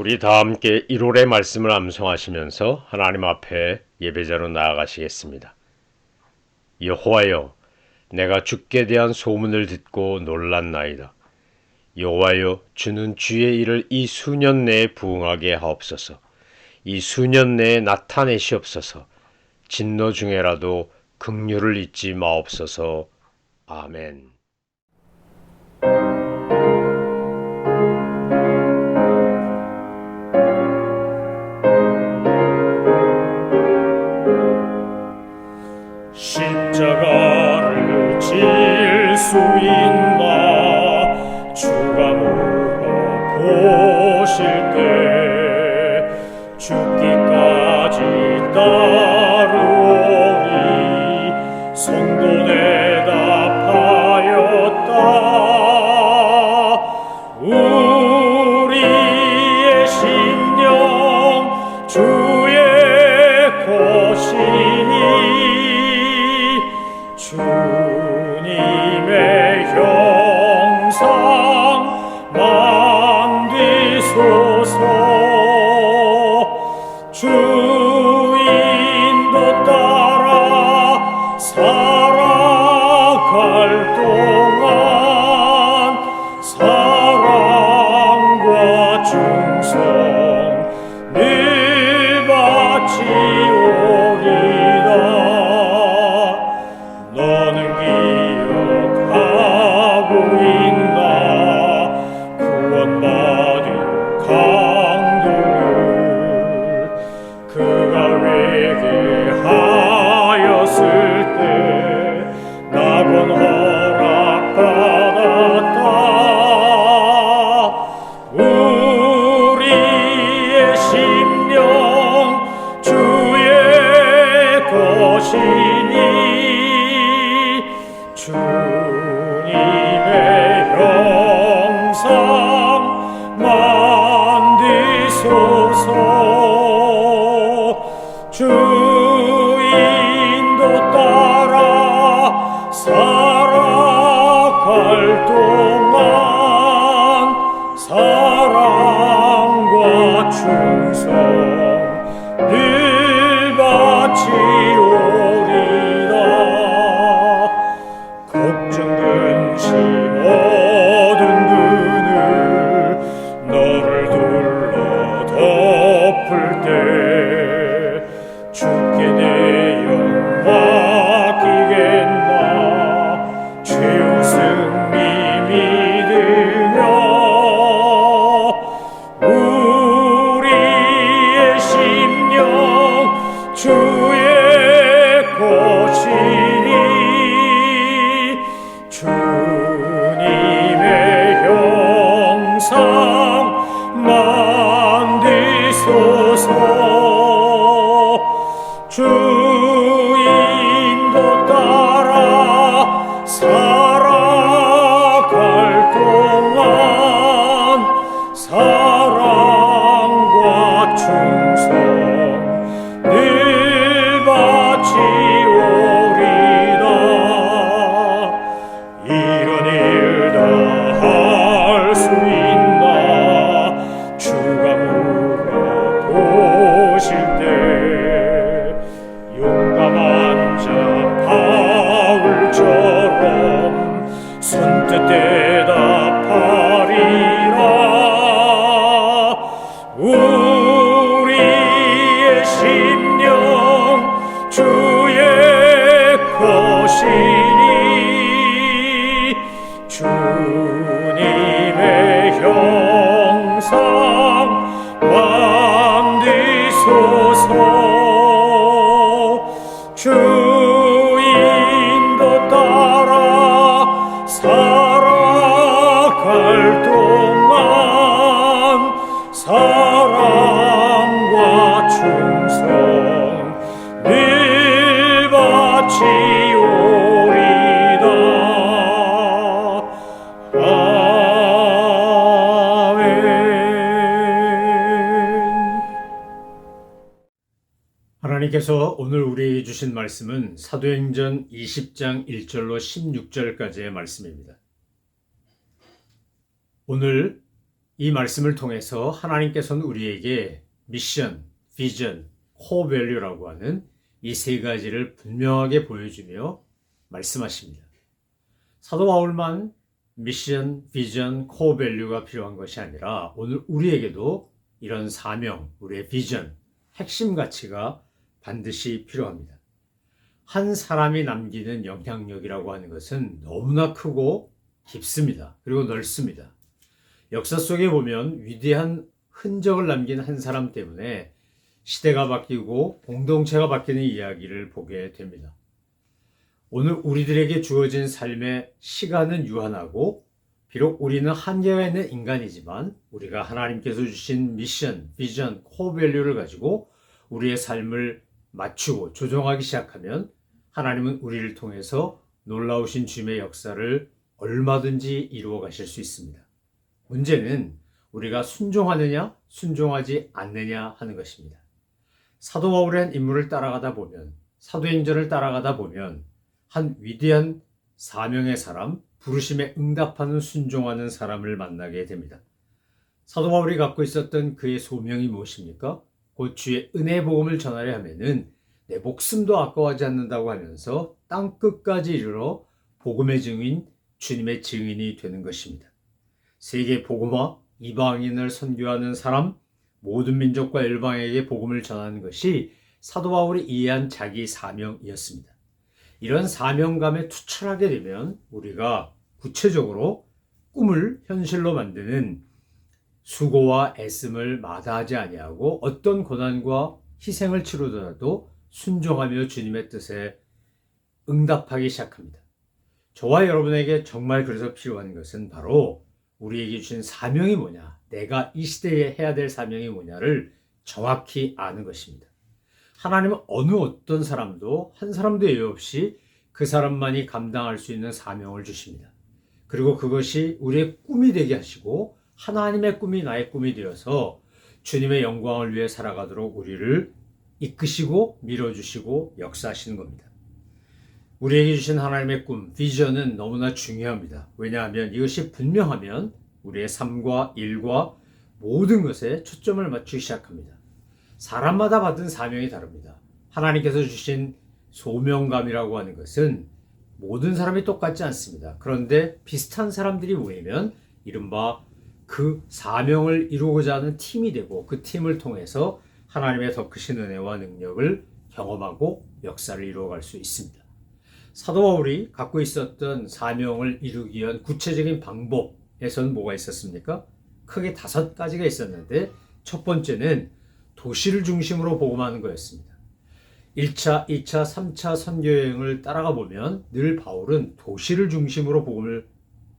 우리 다 함께 1월의 말씀을 암송하시면서 하나님 앞에 예배자로 나아가시겠습니다. 여호와여, 내가 주께 대한 소문을 듣고 놀랐나이다. 여호와여, 주는 주의 일을 이 수년 내에 부응하게 하옵소서. 이 수년 내에 나타내시옵소서. 진노 중에라도 긍휼을 잊지 마옵소서. 아멘. 십자가를 질 수 있나 주가 물어보실 때 죽기까지 따르오니 성도 대답하였다. 우리의 심령 주의 것이니 주님의 형상 만드소서. 주인도 따라 살아갈 동안 사랑과 충성 늘 바치오리다. 너는 기억하고 있나 구원받은 강도를 그가 회개하였을 때 낙원 허락받았다. 우리의 심령 주의 것이니 주님의 형상 만드소서. 주인도 따라 살아갈 동안 사랑과 충성 늘 바치오리다. 걱정 근심 어두운 그늘 너를 둘러 덮을 때 주께 내 영광 맡기겠나. 최후 승리 믿으며 우리의 심령 주의 것이니 주님의 형상 만드소서. 주인도 따라 살아갈 동안 사랑과 충성 늘 바치오리다. 이런 일 다 할 수 있나 주가 물어보실 때 용감한 자 바울처럼 선뜻 대답하리라. 우리의 심령 주의 것이니 주님의 형상 만드소서. 주인도 따라 살아갈 동안 사랑과 충성 늘 바치오리다. 하나님께서 오늘 우리에게 주신 말씀은 사도행전 20장 1절로 16절까지의 말씀입니다. 오늘 이 말씀을 통해서 하나님께서는 우리에게 미션, 비전, 코어 밸류라고 하는 이 세 가지를 분명하게 보여주며 말씀하십니다. 사도 바울만 미션, 비전, 코어 밸류가 필요한 것이 아니라 오늘 우리에게도 이런 사명, 우리의 비전, 핵심 가치가 반드시 필요합니다. 한 사람이 남기는 영향력이라고 하는 것은 너무나 크고 깊습니다. 그리고 넓습니다. 역사 속에 보면 위대한 흔적을 남긴 한 사람 때문에 시대가 바뀌고 공동체가 바뀌는 이야기를 보게 됩니다. 오늘 우리들에게 주어진 삶의 시간은 유한하고 비록 우리는 한계가 있는 인간이지만 우리가 하나님께서 주신 미션, 비전, 코어 밸류를 가지고 우리의 삶을 맞추고 조정하기 시작하면 하나님은 우리를 통해서 놀라우신 주님의 역사를 얼마든지 이루어 가실 수 있습니다. 문제는 우리가 순종하느냐 순종하지 않느냐 하는 것입니다. 사도 바울의 한 인물을 따라가다 보면, 사도행전을 따라가다 보면 한 위대한 사명의 사람, 부르심에 응답하는 순종하는 사람을 만나게 됩니다. 사도 바울이 갖고 있었던 그의 소명이 무엇입니까? 곧 주의 은혜 복음을 전하려 하면은 내 목숨도 아까워하지 않는다고 하면서 땅 끝까지 이르러 복음의 증인, 주님의 증인이 되는 것입니다. 세계 복음화, 이방인을 선교하는 사람, 모든 민족과 열방에게 복음을 전하는 것이 사도 바울이 이해한 자기 사명이었습니다. 이런 사명감에 투철하게 되면 우리가 구체적으로 꿈을 현실로 만드는 수고와 애씀을 마다하지 아니하고 어떤 고난과 희생을 치르더라도 순종하며 주님의 뜻에 응답하기 시작합니다. 저와 여러분에게 정말 그래서 필요한 것은 바로 우리에게 주신 사명이 뭐냐, 내가 이 시대에 해야 될 사명이 뭐냐를 정확히 아는 것입니다. 하나님은 어떤 사람도 한 사람도 예외 없이 그 사람만이 감당할 수 있는 사명을 주십니다. 그리고 그것이 우리의 꿈이 되게 하시고 하나님의 꿈이 나의 꿈이 되어서 주님의 영광을 위해 살아가도록 우리를 이끄시고 밀어주시고 역사하시는 겁니다. 우리에게 주신 하나님의 꿈, 비전은 너무나 중요합니다. 왜냐하면 이것이 분명하면 우리의 삶과 일과 모든 것에 초점을 맞추기 시작합니다. 사람마다 받은 사명이 다릅니다. 하나님께서 주신 소명감이라고 하는 것은 모든 사람이 똑같지 않습니다. 그런데 비슷한 사람들이 모이면 이른바 그 사명을 이루고자 하는 팀이 되고 그 팀을 통해서 하나님의 더 크신 은혜와 능력을 경험하고 역사를 이루어갈 수 있습니다. 사도 바울이 갖고 있었던 사명을 이루기 위한 구체적인 방법에선 뭐가 있었습니까? 크게 5가지가 있었는데 첫 번째는 도시를 중심으로 복음하는 거였습니다. 1차, 2차, 3차 선교여행을 따라가 보면 늘 바울은 도시를 중심으로 복음을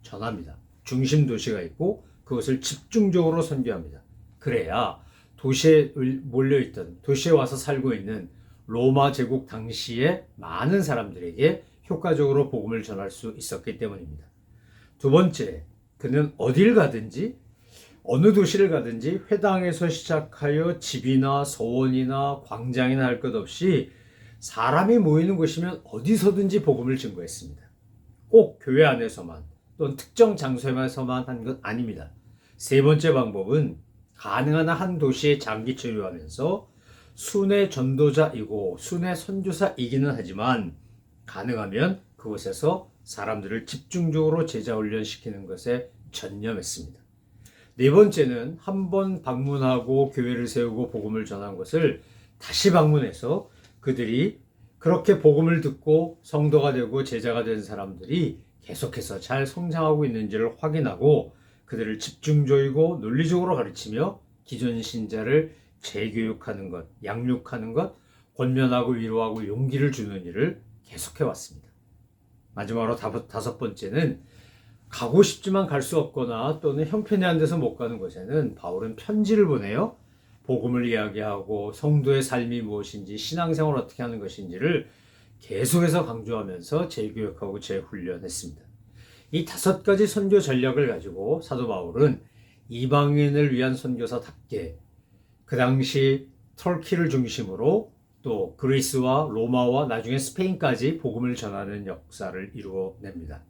전합니다. 중심 도시가 있고 그것을 집중적으로 선교합니다. 그래야 도시에 몰려있던, 도시에 와서 살고 있는 로마 제국 당시에 많은 사람들에게 효과적으로 복음을 전할 수 있었기 때문입니다. 두 번째, 그는 어딜 가든지 어느 도시를 가든지 회당에서 시작하여 집이나 서원이나 광장이나 할 것 없이 사람이 모이는 곳이면 어디서든지 복음을 증거했습니다. 꼭 교회 안에서만 또는 특정 장소에서만 한 것 아닙니다. 세 번째 방법은 가능한 한 도시에 장기 체류하면서 순회 전도자이고 순회 선교사이기는 하지만 가능하면 그곳에서 사람들을 집중적으로 제자 훈련시키는 것에 전념했습니다. 네 번째는 한 번 방문하고 교회를 세우고 복음을 전한 것을 다시 방문해서 그들이 그렇게 복음을 듣고 성도가 되고 제자가 된 사람들이 계속해서 잘 성장하고 있는지를 확인하고 그들을 집중적이고 논리적으로 가르치며 기존 신자를 재교육하는 것, 양육하는 것, 권면하고 위로하고 용기를 주는 일을 계속해 왔습니다. 마지막으로 5번째는 가고 싶지만 갈 수 없거나 또는 형편이 안 돼서 못 가는 곳에는 바울은 편지를 보내요. 복음을 이야기하고 성도의 삶이 무엇인지 신앙생활을 어떻게 하는 것인지를 계속해서 강조하면서 재교육하고 재훈련했습니다. 이 5가지 선교 전략을 가지고 사도 바울은 이방인을 위한 선교사답게 그 당시 터키를 중심으로 또 그리스와 로마와 나중에 스페인까지 복음을 전하는 역사를 이루어냅니다.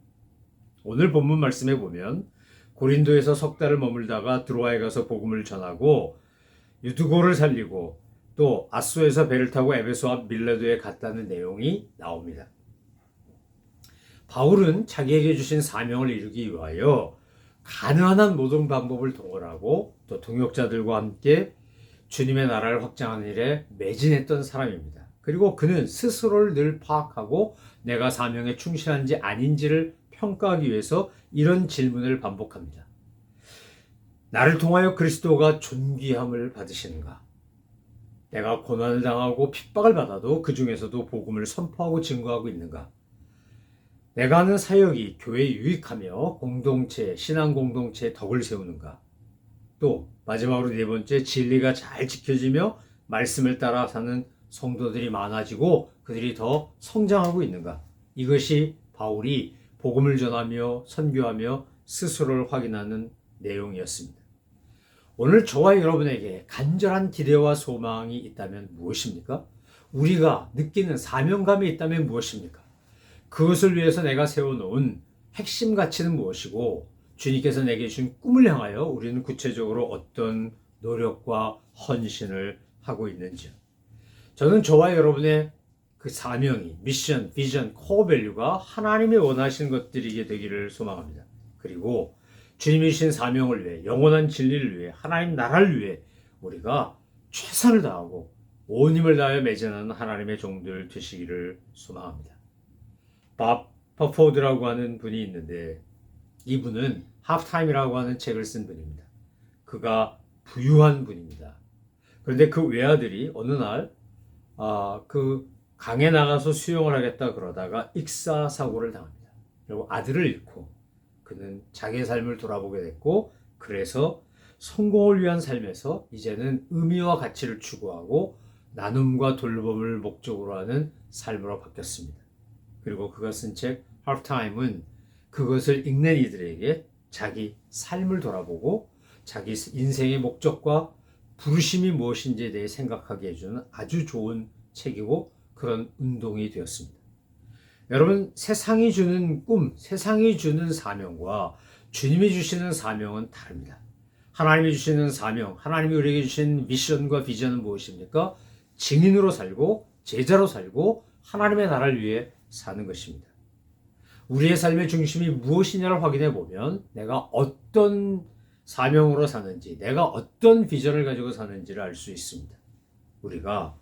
오늘 본문 말씀에 보면 고린도에서 석 달을 머물다가 드로아에 가서 복음을 전하고 유두고를 살리고 또 아소에서 배를 타고 에베소와 밀레도에 갔다는 내용이 나옵니다. 바울은 자기에게 주신 사명을 이루기 위하여 가능한 한 모든 방법을 동원하고 또 동역자들과 함께 주님의 나라를 확장하는 일에 매진했던 사람입니다. 그리고 그는 스스로를 늘 파악하고 내가 사명에 충실한지 아닌지를 평가하기 위해서 이런 질문을 반복합니다. 나를 통하여 그리스도가 존귀함을 받으시는가? 내가 고난을 당하고 핍박을 받아도 그 중에서도 복음을 선포하고 증거하고 있는가? 내가 하는 사역이 교회에 유익하며 공동체, 신앙 공동체에 덕을 세우는가? 또 마지막으로 네 번째, 진리가 잘 지켜지며 말씀을 따라 사는 성도들이 많아지고 그들이 더 성장하고 있는가? 이것이 바울이 복음을 전하며 선교하며 스스로를 확인하는 내용이었습니다. 오늘 저와 여러분에게 간절한 기대와 소망이 있다면 무엇입니까? 우리가 느끼는 사명감이 있다면 무엇입니까? 그것을 위해서 내가 세워놓은 핵심 가치는 무엇이고 주님께서 내게 주신 꿈을 향하여 우리는 구체적으로 어떤 노력과 헌신을 하고 있는지요. 저는 저와 여러분의 그 사명이 미션, 비전, 코어 밸류가 하나님이 원하시는 것들이게 되기를 소망합니다. 그리고 주님이 주신 사명을 위해, 영원한 진리를 위해, 하나님 나라를 위해 우리가 최선을 다하고 온 힘을 다하여 매진하는 하나님의 종들 되시기를 소망합니다. 밥 퍼포드라고 하는 분이 있는데 이분은 하프타임이라고 하는 책을 쓴 분입니다. 그가 부유한 분입니다. 그런데 그 외아들이 어느 날 그 강에 나가서 수영을 하겠다 그러다가 익사 사고를 당합니다. 그리고 아들을 잃고 그는 자기의 삶을 돌아보게 됐고 그래서 성공을 위한 삶에서 이제는 의미와 가치를 추구하고 나눔과 돌봄을 목적으로 하는 삶으로 바뀌었습니다. 그리고 그가 쓴 책 하프타임은 그것을 읽는 이들에게 자기 삶을 돌아보고 자기 인생의 목적과 부르심이 무엇인지에 대해 생각하게 해주는 아주 좋은 책이고 그런 운동이 되었습니다. 여러분, 세상이 주는 꿈, 세상이 주는 사명과 주님이 주시는 사명은 다릅니다. 하나님이 주시는 사명, 하나님이 우리에게 주신 미션과 비전은 무엇입니까? 증인으로 살고 제자로 살고 하나님의 나라를 위해 사는 것입니다. 우리의 삶의 중심이 무엇이냐를 확인해 보면 내가 어떤 사명으로 사는지, 내가 어떤 비전을 가지고 사는지를 알 수 있습니다. 우리가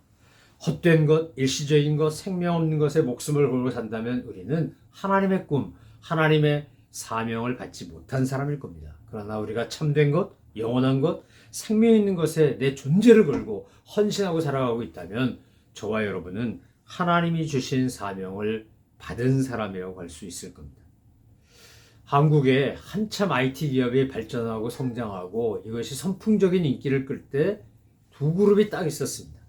헛된 것, 일시적인 것, 생명 없는 것에 목숨을 걸고 산다면 우리는 하나님의 꿈, 하나님의 사명을 받지 못한 사람일 겁니다. 그러나 우리가 참된 것, 영원한 것, 생명 있는 것에 내 존재를 걸고 헌신하고 살아가고 있다면 저와 여러분은 하나님이 주신 사명을 받은 사람이라고 할 수 있을 겁니다. 한국에 한참 IT 기업이 발전하고 성장하고 이것이 선풍적인 인기를 끌 때 두 그룹이 딱 있었습니다.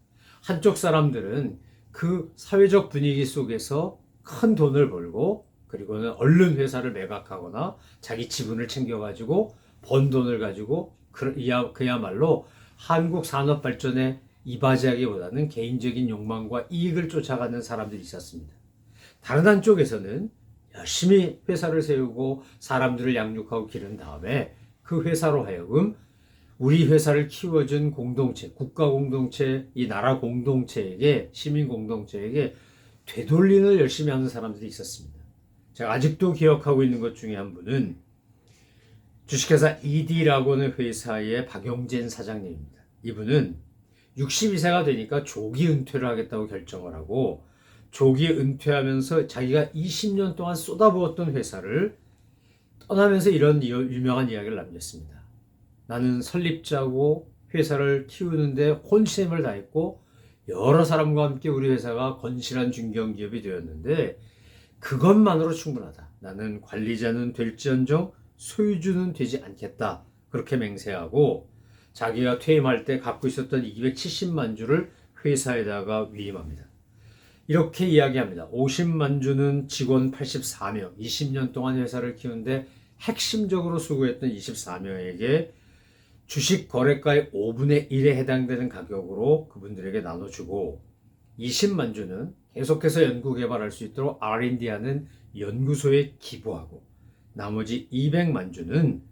한쪽 사람들은 그 사회적 분위기 속에서 큰 돈을 벌고 그리고는 얼른 회사를 매각하거나 자기 지분을 챙겨가지고 번 돈을 가지고 그야말로 한국 산업 발전에 이바지하기보다는 개인적인 욕망과 이익을 쫓아가는 사람들이 있었습니다. 다른 한쪽에서는 열심히 회사를 세우고 사람들을 양육하고 기른 다음에 그 회사로 하여금 우리 회사를 키워준 공동체, 국가 공동체, 이 나라 공동체에게, 시민 공동체에게 되돌림을 열심히 하는 사람들이 있었습니다. 제가 아직도 기억하고 있는 것 중에 한 분은 주식회사 ED라고 하는 회사의 박용진 사장님입니다. 이분은 62세가 되니까 조기 은퇴를 하겠다고 결정을 하고 조기 은퇴하면서 자기가 20년 동안 쏟아부었던 회사를 떠나면서 이런 유명한 이야기를 남겼습니다. 나는 설립자고 회사를 키우는데 혼신을 다했고 여러 사람과 함께 우리 회사가 건실한 중견기업이 되었는데 그것만으로 충분하다. 나는 관리자는 될지언정 소유주는 되지 않겠다. 그렇게 맹세하고 자기가 퇴임할 때 갖고 있었던 270만 주를 회사에다가 위임합니다. 이렇게 이야기합니다. 50만 주는 직원 84명, 20년 동안 회사를 키우는데 핵심적으로 수고했던 24명에게 주식 거래가의 5분의 1에 해당되는 가격으로 그분들에게 나눠주고 20만 주는 계속해서 연구개발할 수 있도록 R&D 하는 연구소에 기부하고 나머지 200만 주는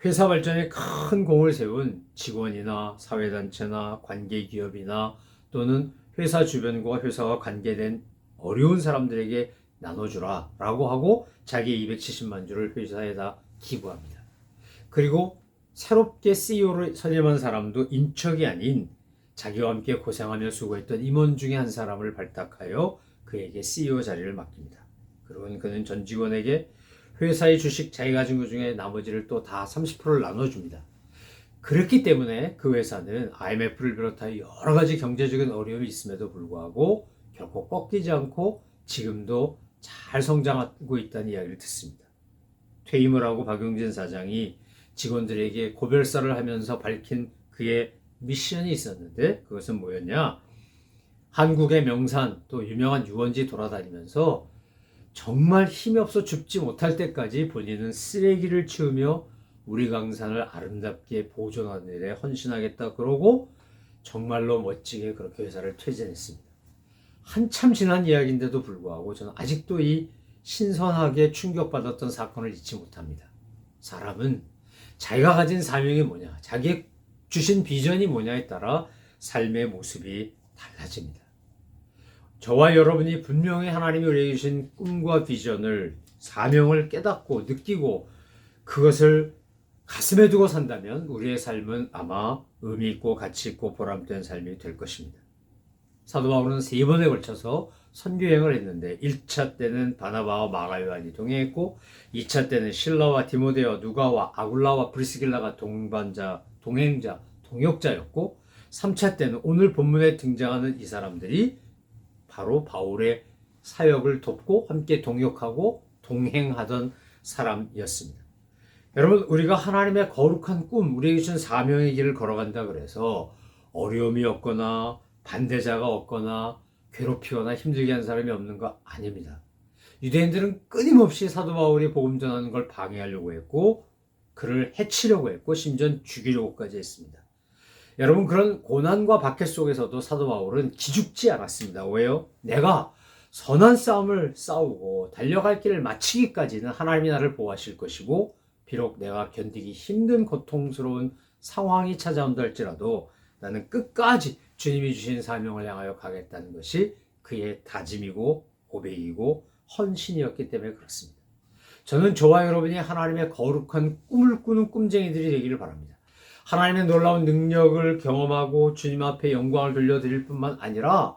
회사 발전에 큰 공을 세운 직원이나 사회단체나 관계기업이나 또는 회사 주변과 회사와 관계된 어려운 사람들에게 나눠주라 라고 하고 자기 270만 주를 회사에다 기부합니다. 그리고 새롭게 CEO를 선임한 사람도 인척이 아닌 자기와 함께 고생하며 수고했던 임원 중에 한 사람을 발탁하여 그에게 CEO 자리를 맡깁니다. 그리고 그는 전 직원에게 회사의 주식 자기가 가진 것 중에 나머지를 또 다 30%를 나눠줍니다. 그렇기 때문에 그 회사는 IMF를 비롯하여 여러 가지 경제적인 어려움이 있음에도 불구하고 결코 꺾이지 않고 지금도 잘 성장하고 있다는 이야기를 듣습니다. 퇴임을 하고 박용진 사장이 직원들에게 고별사를 하면서 밝힌 그의 미션이 있었는데 그것은 뭐였냐? 한국의 명산 또 유명한 유원지 돌아다니면서 정말 힘이 없어 죽지 못할 때까지 본인은 쓰레기를 치우며 우리 강산을 아름답게 보존하는 일에 헌신하겠다 그러고 정말로 멋지게 그렇게 회사를 퇴진했습니다. 한참 지난 이야기인데도 불구하고 저는 아직도 이 신선하게 충격받았던 사건을 잊지 못합니다. 사람은 자기가 가진 사명이 뭐냐, 자기 주신 비전이 뭐냐에 따라 삶의 모습이 달라집니다. 저와 여러분이 분명히 하나님이 우리에게 주신 꿈과 비전을, 사명을 깨닫고 느끼고 그것을 가슴에 두고 산다면 우리의 삶은 아마 의미 있고 가치 있고 보람된 삶이 될 것입니다. 사도 바울은 3번에 걸쳐서 선교여행을 했는데 1차 때는 바나바와 마가요한이 동행했고 2차 때는 실라와 디모데와 누가와 아굴라와 브리스길라가 동행자, 동역자였고 3차 때는 오늘 본문에 등장하는 이 사람들이 바로 바울의 사역을 돕고 함께 동역하고 동행하던 사람이었습니다. 여러분, 우리가 하나님의 거룩한 꿈, 우리에게 주신 사명의 길을 걸어간다 그래서 어려움이 없거나 반대자가 없거나 괴롭히거나 힘들게 한 사람이 없는 거 아닙니다. 유대인들은 끊임없이 사도 바울이 복음 전하는 걸 방해하려고 했고 그를 해치려고 했고 심지어 죽이려고까지 했습니다. 여러분, 그런 고난과 박해 속에서도 사도 바울은 기죽지 않았습니다. 왜요? 내가 선한 싸움을 싸우고 달려갈 길을 마치기까지는 하나님이 나를 보호하실 것이고 비록 내가 견디기 힘든 고통스러운 상황이 찾아온다 할지라도 나는 끝까지 주님이 주신 사명을 향하여 가겠다는 것이 그의 다짐이고 고백이고 헌신이었기 때문에 그렇습니다. 저는 저와 여러분이 하나님의 거룩한 꿈을 꾸는 꿈쟁이들이 되기를 바랍니다. 하나님의 놀라운 능력을 경험하고 주님 앞에 영광을 돌려드릴 뿐만 아니라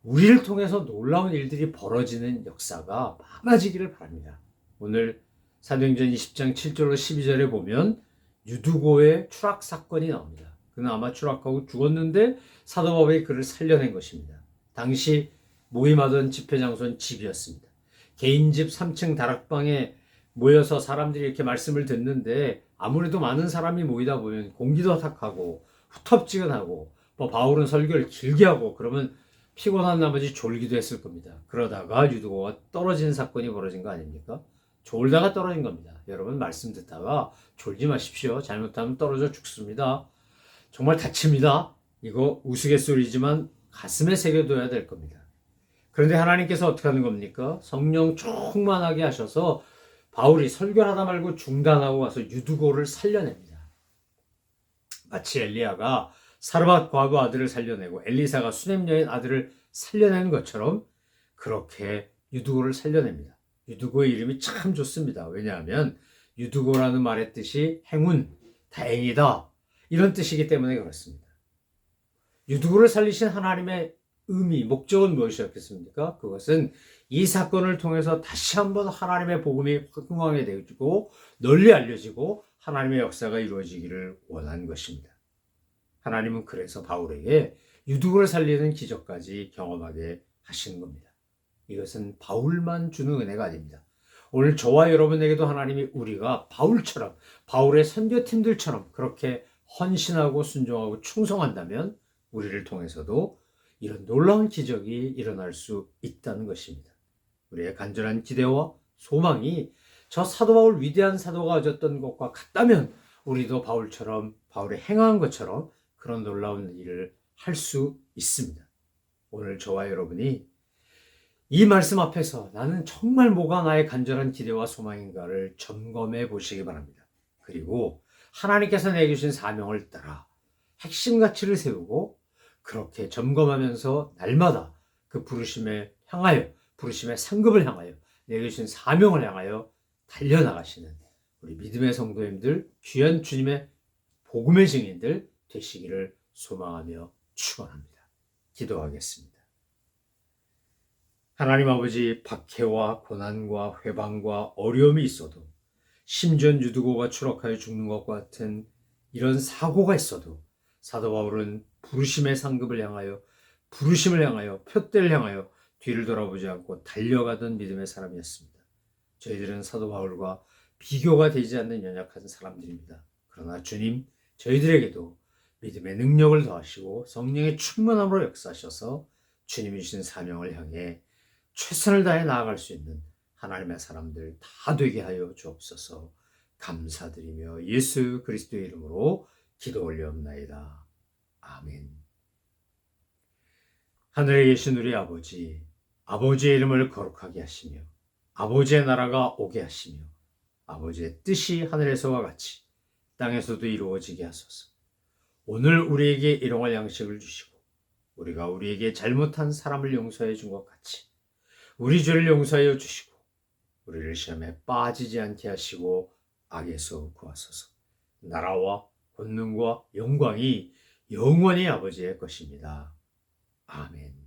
우리를 통해서 놀라운 일들이 벌어지는 역사가 많아지기를 바랍니다. 오늘 사도행전 20장 7절로 12절에 보면 유두고의 추락 사건이 나옵니다. 그는 아마 추락하고 죽었는데 사도 바울이 그를 살려낸 것입니다. 당시 모임하던 집회 장소는 집이었습니다. 개인 집 3층 다락방에 모여서 사람들이 이렇게 말씀을 듣는데 아무래도 많은 사람이 모이다 보면 공기도 탁하고 후텁지근하고 바울은 설교를 길게 하고 그러면 피곤한 나머지 졸기도 했을 겁니다. 그러다가 유두고가 떨어진 사건이 벌어진 거 아닙니까? 졸다가 떨어진 겁니다. 여러분, 말씀 듣다가 졸지 마십시오. 잘못하면 떨어져 죽습니다. 정말 다칩니다. 이거 우스갯소리지만 가슴에 새겨둬야 될 겁니다. 그런데 하나님께서 어떻게 하는 겁니까? 성령 충만하게 하셔서 바울이 설교를 하다 말고 중단하고 가서 유두고를 살려냅니다. 마치 엘리야가 사르밧 과부 아들을 살려내고 엘리사가 수넴 여인 아들을 살려내는 것처럼 그렇게 유두고를 살려냅니다. 유두고의 이름이 참 좋습니다. 왜냐하면 유두고라는 말의 뜻이 행운, 다행이다 이런 뜻이기 때문에 그렇습니다. 유두고를 살리신 하나님의 의미, 목적은 무엇이었겠습니까? 그것은 이 사건을 통해서 다시 한번 하나님의 복음이 흥황해 되고 널리 알려지고 하나님의 역사가 이루어지기를 원한 것입니다. 하나님은 그래서 바울에게 유두고를 살리는 기적까지 경험하게 하시는 겁니다. 이것은 바울만 주는 은혜가 아닙니다. 오늘 저와 여러분에게도 하나님이 우리가 바울처럼, 바울의 선교팀들처럼 그렇게 헌신하고 순종하고 충성한다면 우리를 통해서도 이런 놀라운 기적이 일어날 수 있다는 것입니다. 우리의 간절한 기대와 소망이 저 사도 바울 위대한 사도가 가졌던 것과 같다면 우리도 바울처럼, 바울이 행한 것처럼 그런 놀라운 일을 할 수 있습니다. 오늘 저와 여러분이 이 말씀 앞에서 나는 정말 뭐가 나의 간절한 기대와 소망인가를 점검해 보시기 바랍니다. 그리고 하나님께서 내게 주신 사명을 따라 핵심 가치를 세우고 그렇게 점검하면서 날마다 그 부르심에 향하여, 부르심의 상급을 향하여, 내게 주신 사명을 향하여 달려나가시는 우리 믿음의 성도님들, 귀한 주님의 복음의 증인들 되시기를 소망하며 축원합니다. 기도하겠습니다. 하나님 아버지, 박해와 고난과 회방과 어려움이 있어도 심지어 유두고가 추락하여 죽는 것과 같은 이런 사고가 있어도 사도 바울은 부르심의 상급을 향하여, 부르심을 향하여, 표대를 향하여 뒤를 돌아보지 않고 달려가던 믿음의 사람이었습니다. 저희들은 사도 바울과 비교가 되지 않는 연약한 사람들입니다. 그러나 주님, 저희들에게도 믿음의 능력을 더하시고 성령의 충만함으로 역사하셔서 주님이 주신 사명을 향해 최선을 다해 나아갈 수 있는 하나님의 사람들 다 되게 하여 주옵소서. 감사드리며 예수 그리스도의 이름으로 기도 올려옵나이다. 아멘. 하늘에 계신 우리 아버지, 아버지의 이름을 거룩하게 하시며 아버지의 나라가 오게 하시며 아버지의 뜻이 하늘에서와 같이 땅에서도 이루어지게 하소서. 오늘 우리에게 일용할 양식을 주시고 우리가 우리에게 잘못한 사람을 용서해 준 것 같이 우리 죄를 용서하여 주시고 우리를 시험에 빠지지 않게 하시고 악에서 구하소서. 나라와 권능과 영광이 영원히 아버지의 것입니다. 아멘.